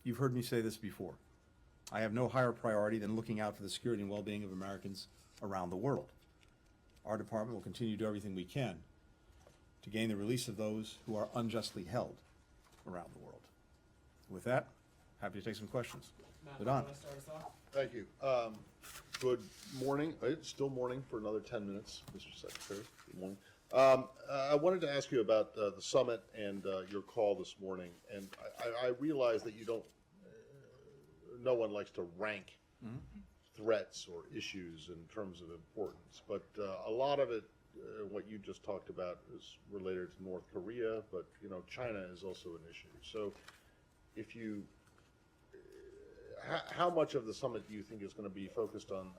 you've heard me say this before. I have no higher priority than looking out for the security and well-being of Americans around the world. Our department will continue to do everything we can to gain the release of those who are unjustly held around the world. With that, happy to take some questions. Matt, Good on. you want to start us off? Thank you. Good morning. It's still morning for another 10 minutes, Mr. Secretary. Good morning. I wanted to ask you about the summit and your call this morning. And I realize that you don't, no one likes to rank threats or issues in terms of importance. But a lot of it, what you just talked about, is related to North Korea. But, you know, China is also an issue. So if you how much of the summit do you think is going to be focused on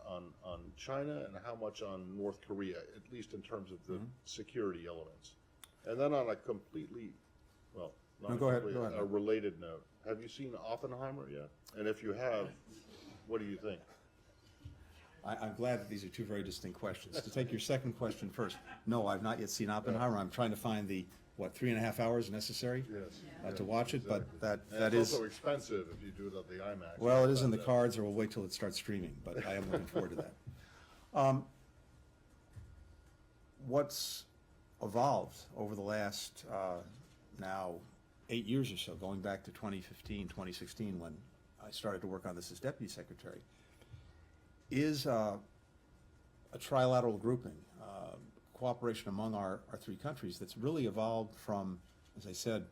China and how much on North Korea, at least in terms of the security elements? And then on a completely, well, not No, a go ahead, completely, go ahead. a related note, have you seen Oppenheimer yet? And if you have, what do you think? I'm glad that these are two very distinct questions. To take your second question first, no, I've not yet seen Oppenheimer. I'm trying to find the, 3.5 hours necessary to watch it, exactly. but that And is... it's also expensive if you do it at the IMAX. Well, it is in the cards, or we'll wait till it starts streaming, but I am looking forward to that. What's evolved over the last, now, 8 years or so, going back to 2015, 2016, when I started to work on this as Deputy Secretary, is a trilateral grouping, cooperation among our three countries that's really evolved from, as I said,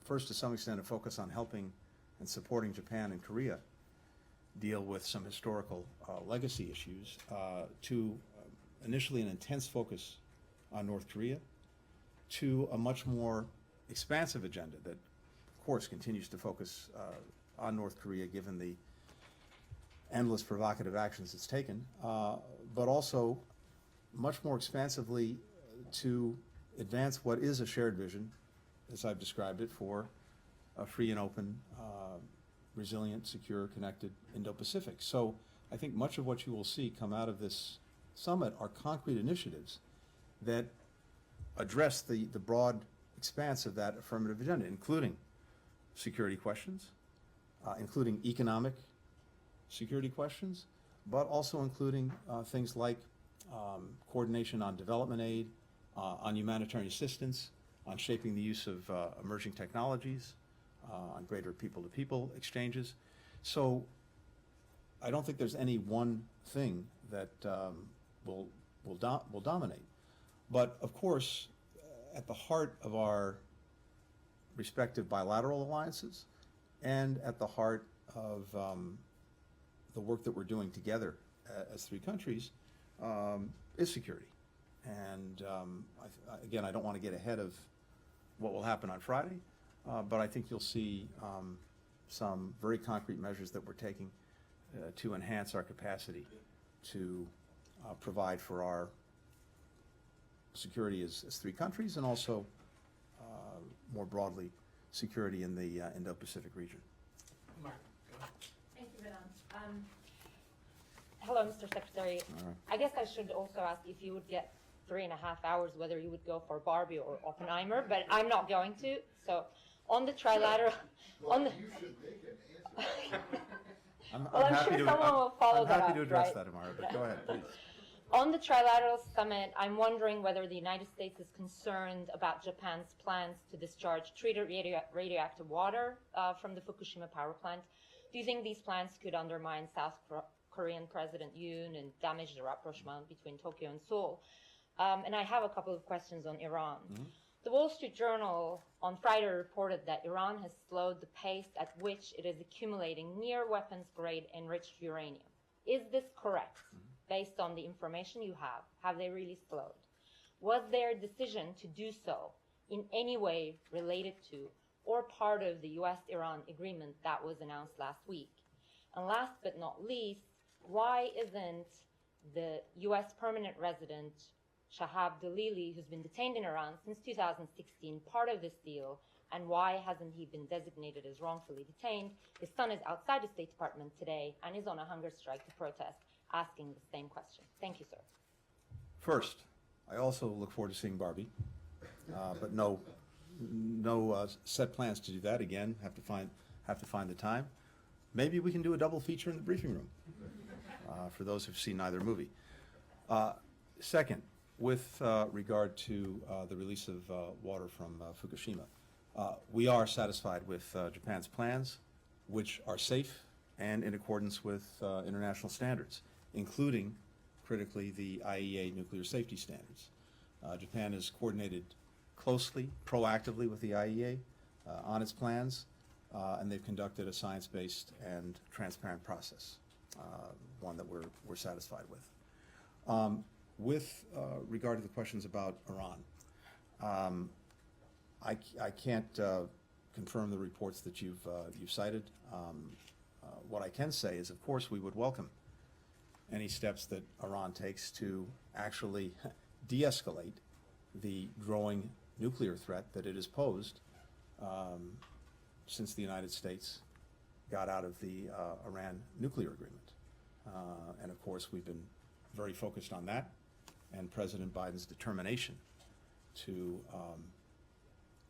first to some extent a focus on helping and supporting Japan and Korea deal with some historical legacy issues, to initially an intense focus on North Korea, to a much more expansive agenda that, of course, continues to focus on North Korea given the endless provocative actions it's taken, but also much more expansively to advance what is a shared vision, as I've described it, for a free and open, resilient, secure, connected Indo-Pacific. So I think much of what you will see come out of this summit are concrete initiatives that address the broad expanse of that affirmative agenda, including security questions, including economic security questions, but also including things like coordination on development aid, on humanitarian assistance, on shaping the use of emerging technologies, on greater people-to-people exchanges. So I don't think there's any one thing that will dominate. But of course, at the heart of our respective bilateral alliances and at the heart of the work that we're doing together as three countries is security. And again, I don't want to get ahead of what will happen on Friday, but I think you'll see some very concrete measures that we're taking to enhance our capacity to provide for our security as three countries, and also more broadly security in the Indo-Pacific region. Mark, go ahead. Thank you, Vedant. Hello, Mr. Secretary. Right. I guess I should also ask if you would get 3.5 hours, whether you would go for Barbie or Oppenheimer, but I'm not going to. So on the trilateral, on the, You should make an answer. I'm sure someone will follow that I'm happy up, to address right? that tomorrow, but go ahead, please. On the trilateral summit, I'm wondering whether the United States is concerned about Japan's plans to discharge treated radioactive water from the Fukushima power plant. Do you think these plans could undermine South Korean President Yoon and damage the rapprochement between Tokyo and Seoul? And I have a couple of questions on Iran. Mm-hmm. The Wall Street Journal on Friday reported that Iran has slowed the pace at which it is accumulating near weapons-grade enriched uranium. Is this correct? Based on the information you have they really slowed? Was their decision to do so in any way related to or part of the U.S.-Iran agreement that was announced last week? And last but not least, why isn't the U.S. permanent resident Shahab Dalili, who's been detained in Iran since 2016, part of this deal, and why hasn't he been designated as wrongfully detained? His son is outside the State Department today and is on a hunger strike to protest, asking the same question. Thank you, sir. First, I also look forward to seeing Barbie, but no set plans to do that. Again, have have to find the time. Maybe we can do a double feature in the briefing room, for those who've seen neither movie. Second, with regard to the release of water from Fukushima, we are satisfied with Japan's plans, which are safe and in accordance with international standards, including, critically, the IAEA nuclear safety standards. Japan has coordinated closely, proactively with the IAEA on its plans, and they've conducted a science-based and transparent process, one that we're satisfied with. With regard to the questions about Iran, I can't confirm the reports that you've cited. What I can say is, of course, we would welcome any steps that Iran takes to actually de-escalate the growing nuclear threat that it has posed since the United States got out of the Iran nuclear agreement. And of course, we've been very focused on that, and President Biden's determination to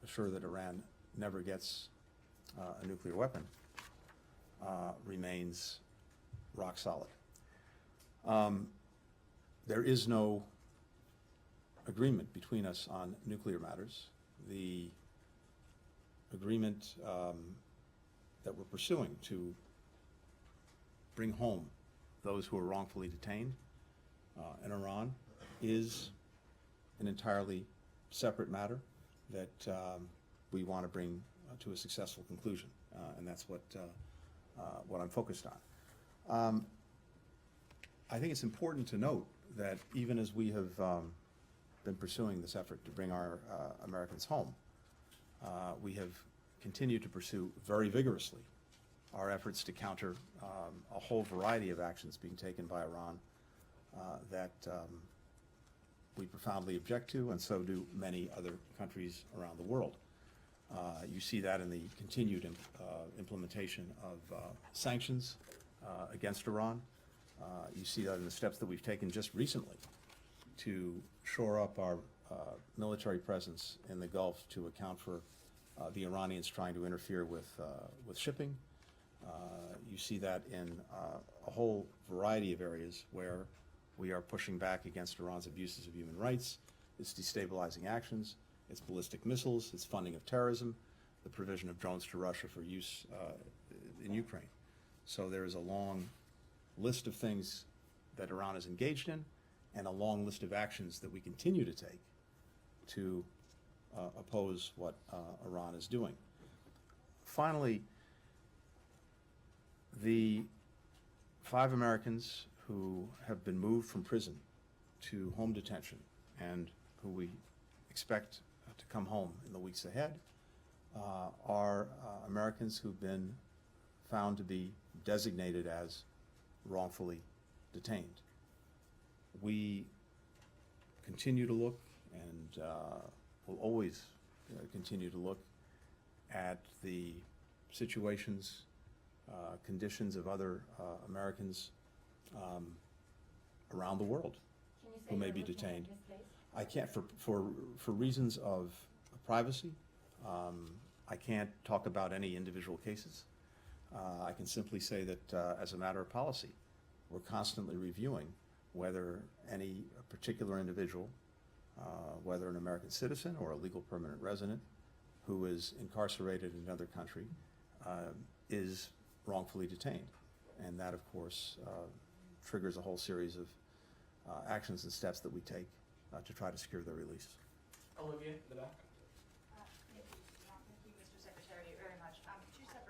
assure that Iran never gets a nuclear weapon remains rock solid. There is no agreement between us on nuclear matters. The agreement that we're pursuing to bring home those who are wrongfully detained in Iran is an entirely separate matter that we want to bring to a successful conclusion, and that's what I'm focused on. I think it's important to note that even as we have been pursuing this effort to bring our Americans home, we have continued to pursue very vigorously our efforts to counter a whole variety of actions being taken by Iran that we profoundly object to, and so do many other countries around the world. You see that in the continued implementation of sanctions against Iran. You see that in the steps that we've taken just recently to shore up our military presence in the Gulf to account for the Iranians trying to interfere with shipping. You see that in a whole variety of areas where we are pushing back against Iran's abuses of human rights, its destabilizing actions, its ballistic missiles, its funding of terrorism, the provision of drones to Russia for use in Ukraine. So there is a long list of things that Iran is engaged in, and a long list of actions that we continue to take to oppose what Iran is doing. Finally, the 5 Americans who have been moved from prison to home detention and who we expect to come home in the weeks ahead are Americans who've been found to be designated as wrongfully detained. We continue to look and will always continue to look at the situations, conditions of other Americans around the world who may be detained. I can't, for reasons of privacy, I can't talk about any individual cases. I can simply say that as a matter of policy, we're constantly reviewing whether any particular individual, whether an American citizen or a legal permanent resident who is incarcerated in another country, is wrongfully detained. And that, of course, triggers a whole series of actions and steps that we take to try to secure their release. Olivia, in the back.